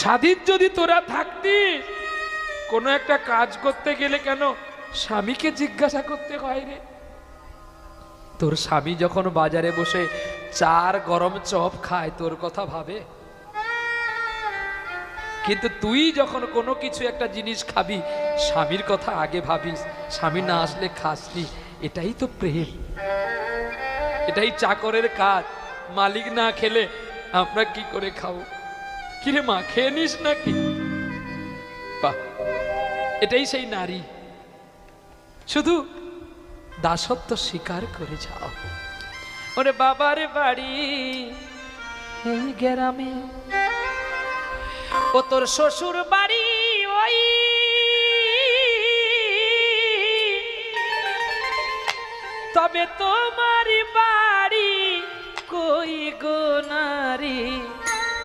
স্বাধীন যদি তোরা থাকতি, কোনো একটা কাজ করতে গেলে কেন স্বামীকে জিজ্ঞাসা করতে হয় রে? তোর স্বামী যখন বাজারে বসে 4 গরম চপ খায় তোর কথা ভাবে? কিন্তু তুই যখন কোনো কিছু একটা জিনিস খাবি, স্বামীর কথা আগে ভাবিস, স্বামী না আসলে খাসনি। এটাই তো প্রেম, এটাই চাকরের কাজ। মালিক না খেলে আমরা কি করে খাবো? কিরে মা, খেয়ে নিস নাকি? বাহ, এটাই সেই নারী। শুধু দাসত্ব স্বীকার করে যাও। ওরে বাবার বাড়ি এই গ্রামে, ও তোর শ্বশুর বাড়ি ওই, তবে তোমার বাড়ি কই গো নারী?